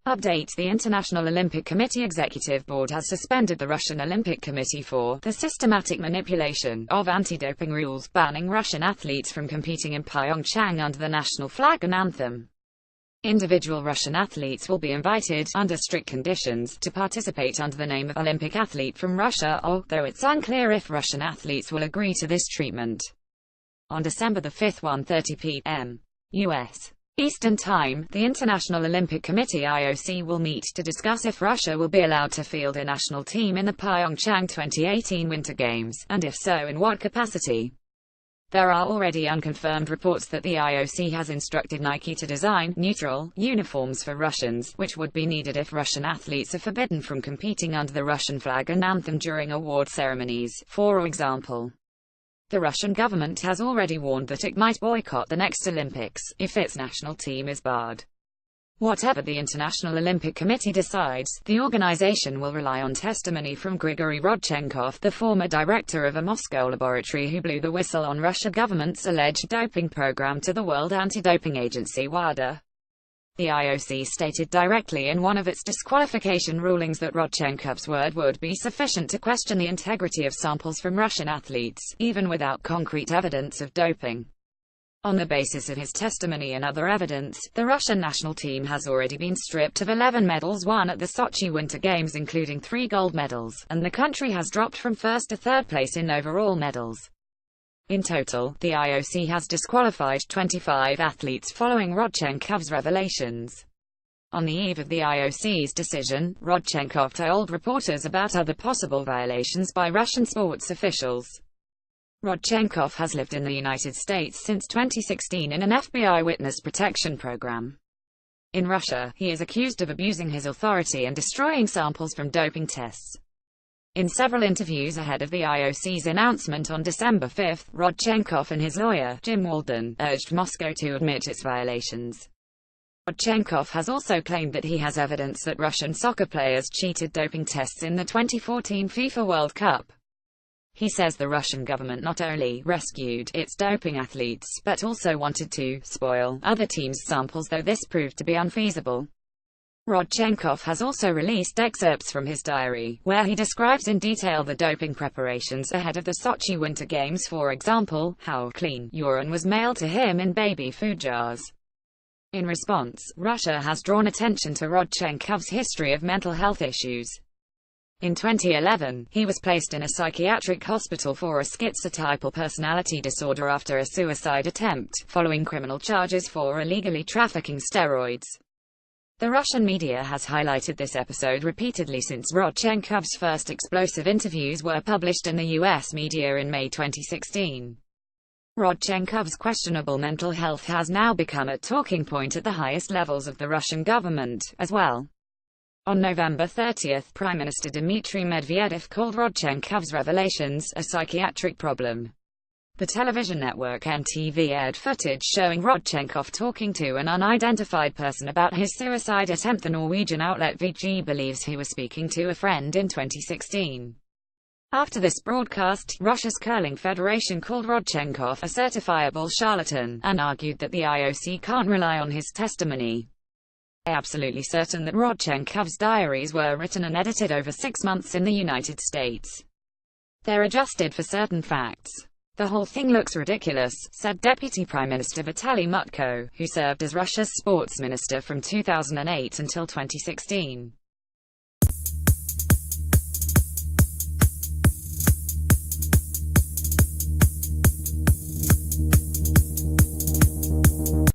Update: the International Olympic Committee Executive Board has suspended the Russian Olympic Committee for the systematic manipulation of anti-doping rules, banning Russian athletes from competing in Pyeongchang under the national flag and anthem. Individual Russian athletes will be invited, under strict conditions, to participate under the name of Olympic athlete from Russia, although it's unclear if Russian athletes will agree to this treatment. On December 5, 1:30 p.m. U.S. Eastern Time, the International Olympic Committee (IOC) will meet to discuss if Russia will be allowed to field a national team in the Pyeongchang 2018 Winter Games, and if so, in what capacity. There are already unconfirmed reports that the IOC has instructed Nike to design neutral uniforms for Russians, which would be needed if Russian athletes are forbidden from competing under the Russian flag and anthem during award ceremonies, for example. The Russian government has already warned that it might boycott the next Olympics if its national team is barred. Whatever the International Olympic Committee decides, the organization will rely on testimony from Grigory Rodchenkov, the former director of a Moscow laboratory who blew the whistle on Russia government's alleged doping program to the World Anti-Doping Agency (WADA). The IOC stated directly in one of its disqualification rulings that Rodchenkov's word would be sufficient to question the integrity of samples from Russian athletes, even without concrete evidence of doping. On the basis of his testimony and other evidence, the Russian national team has already been stripped of 11 medals won at the Sochi Winter Games, including 3 gold medals, and the country has dropped from first to third place in overall medals. In total, the IOC has disqualified 25 athletes following Rodchenkov's revelations. On the eve of the IOC's decision, Rodchenkov told reporters about other possible violations by Russian sports officials. Rodchenkov has lived in the United States since 2016 in an FBI witness protection program. In Russia, he is accused of abusing his authority and destroying samples from doping tests. In several interviews ahead of the IOC's announcement on December 5, Rodchenkov and his lawyer, Jim Walden, urged Moscow to admit its violations. Rodchenkov has also claimed that he has evidence that Russian soccer players cheated doping tests in the 2014 FIFA World Cup. He says the Russian government not only rescued its doping athletes, but also wanted to spoil other teams' samples, though this proved to be unfeasible. Rodchenkov has also released excerpts from his diary, where he describes in detail the doping preparations ahead of the Sochi Winter Games, for example, how clean urine was mailed to him in baby food jars. In response, Russia has drawn attention to Rodchenkov's history of mental health issues. In 2011, he was placed in a psychiatric hospital for a schizotypal personality disorder after a suicide attempt, following criminal charges for illegally trafficking steroids. The Russian media has highlighted this episode repeatedly since Rodchenkov's first explosive interviews were published in the U.S. media in May 2016. Rodchenkov's questionable mental health has now become a talking point at the highest levels of the Russian government, as well. On November 30, Prime Minister Dmitry Medvedev called Rodchenkov's revelations a psychiatric problem. The television network NTV aired footage showing Rodchenkov talking to an unidentified person about his suicide attempt. The Norwegian outlet VG believes he was speaking to a friend in 2016. After this broadcast, Russia's curling federation called Rodchenkov a certifiable charlatan, and argued that the IOC can't rely on his testimony. They're absolutely certain that Rodchenkov's diaries were written and edited over 6 months in the United States. They're adjusted for certain facts. The whole thing looks ridiculous, said Deputy Prime Minister Vitaly Mutko, who served as Russia's sports minister from 2008 until 2016.